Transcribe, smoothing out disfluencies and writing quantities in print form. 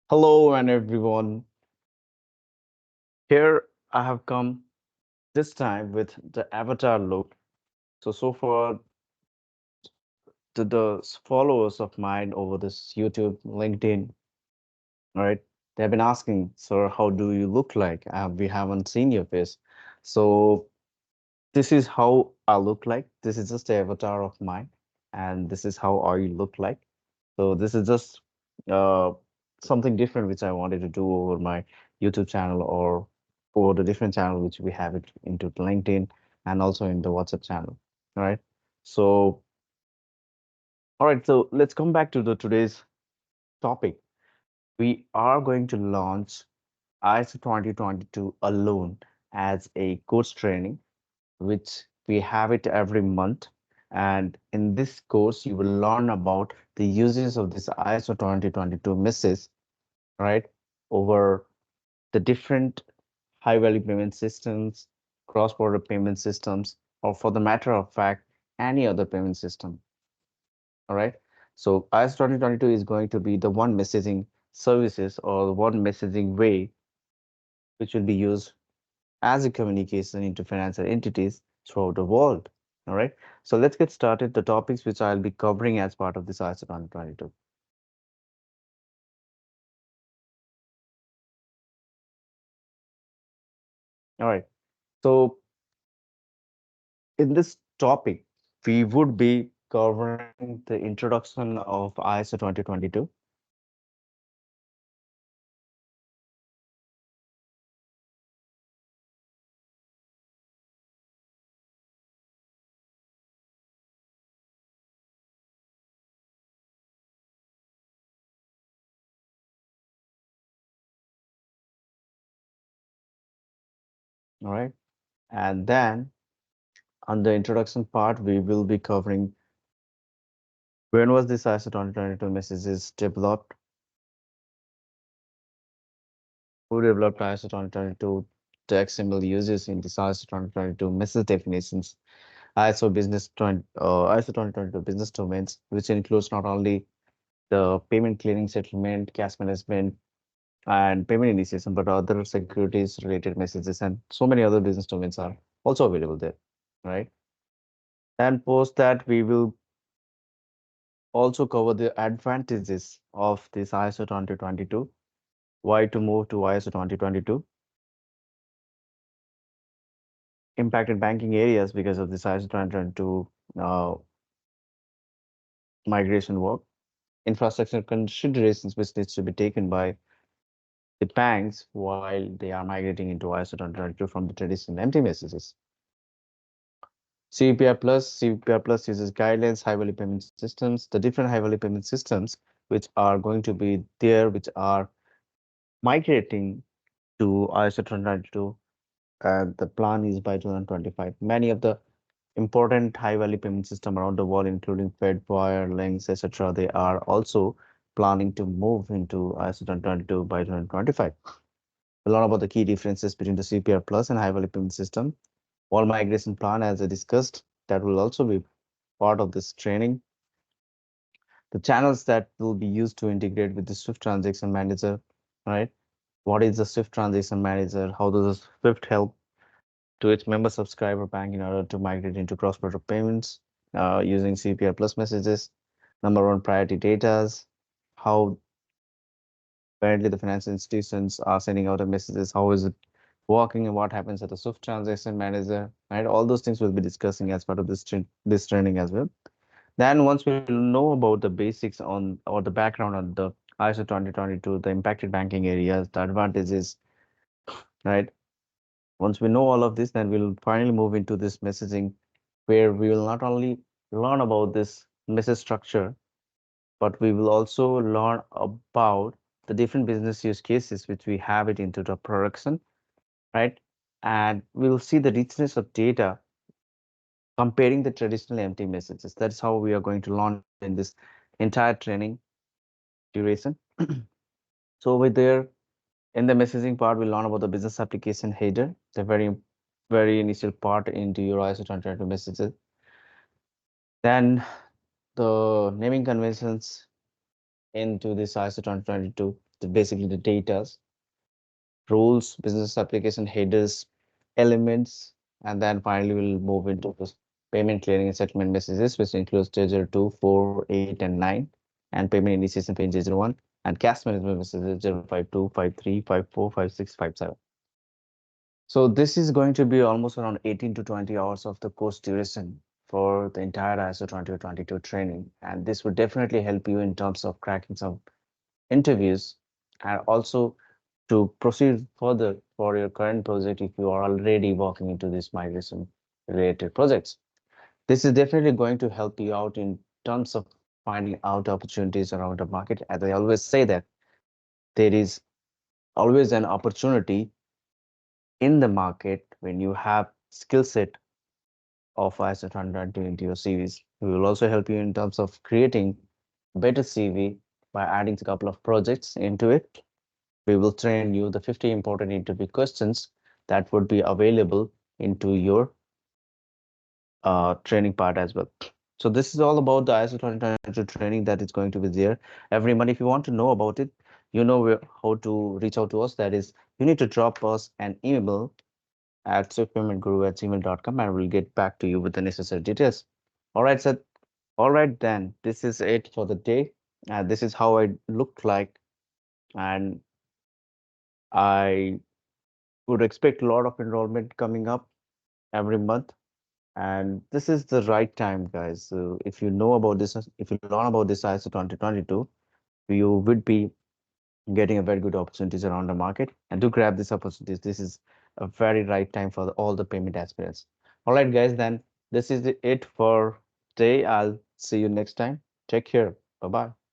Hello and everyone. Here I have come this time with the avatar look. So far to the followers of mine over this YouTube, LinkedIn, all right, they've been asking, sir, how do you look like? We haven't seen your face. So this is how I look like. This is just the avatar of mine, and this is how I look like. So this is just uh, something different which I wanted to do over my YouTube channel or over the different channel which we have it into LinkedIn and also in the WhatsApp channel. All right. So all right. So let's come back to the today's topic. We are going to launch ISO 2022 alone as a course training which we have it every month. And in this course, you will learn about the uses of this ISO 2022 misses, right, over the different high value payment systems, cross border payment systems, or for the matter of fact, any other payment system. All right. So ISO 2022 is going to be the one messaging services or one messaging way which will be used as a communication into financial entities throughout the world. All right. So let's get started. The topics which I'll be covering as part of this ISO 2022. All right. So in this topic, we would be covering the introduction of ISO 2022. All right. And then on the introduction part, we will be covering when was this ISO 2022 messages developed, who developed ISO 2022, the XML uses in this ISO 2022 message definitions, ISO 2022 business domains, which includes not only the payment clearing, settlement, cash management, and payment initiation, but other securities related messages and so many other business domains are also available there, right? And post that, we will also cover the advantages of this ISO 2022, why to move to ISO 2022, impacted banking areas because of this ISO 2022 migration work, infrastructure considerations which needs to be taken by the banks while they are migrating into ISO 2022 from the traditional empty messages. CVPR Plus uses guidelines, high value payment systems, the different high value payment systems which are going to be there, which are migrating to ISO 2022, and the plan is by 2025. Many of the important high value payment system around the world, including Fedwire, Lynx, etc., they are also planning to move into ISO 2022 by 2025. A lot about the key differences between the CPR Plus and high value payment system. All migration plan, as I discussed, that will also be part of this training. The channels that will be used to integrate with the Swift Transaction Manager, right? What is the Swift Transaction Manager? How does the Swift help to its member subscriber bank in order to migrate into cross-border payments using CPR Plus messages? Number one, priority datas. How currently the financial institutions are sending out the messages? How is it working and what happens at the Swift Transaction Manager, right? All those things we'll be discussing as part of this training as well. Then once we know about the basics on or the background on the ISO 2022, the impacted banking areas, the advantages, right? Once we know all of this, then we'll finally move into this messaging where we will not only learn about this message structure, but we will also learn about the different business use cases which we have it into the production, right? And we'll see the richness of data comparing the traditional empty messages. That's how we are going to learn in this entire training duration. So over there in the messaging part, we'll learn about the business application header, the very initial part into your ISO 2022 messages. Then the naming conventions into this ISO 2022. basically the datas, rules, business application headers, elements, and then finally we'll move into this payment clearing and settlement messages, which includes J 2, 4, 8, and 9, and payment initiation pin J 1, and cash management messages 052, 53, 54, 56, 57. So this is going to be almost around 18 to 20 hours of the course duration for the entire ISO 2022 training. And this would definitely help you in terms of cracking some interviews and also to proceed further for your current project if you are already walking into this migration related projects. This is definitely going to help you out in terms of finding out opportunities around the market. As I always say that there is always an opportunity in the market when you have skill set of ISO 100 into your CVs. We will also help you in terms of creating better CV by adding a couple of projects into it. We will train you the 50 important interview questions that would be available into your training part as well. So this is all about the ISO 2022 training that is going to be there every month. If you want to know about it, you know how to reach out to us. That is, you need to drop us an email at swiftpaymentguru@gmail.com and we'll get back to you with the necessary details. All right, sir. All right, then. This is it for the day. This is how I look like, and I would expect a lot of enrollment coming up every month. And this is the right time, guys. So if you know about this, if you learn about this ISO 2022, you would be getting a very good opportunities around the market. And to grab these opportunities, this is a very right time for all the payment aspirants. All right, guys, then this is it for today. I'll see you next time. Take care. Bye-bye.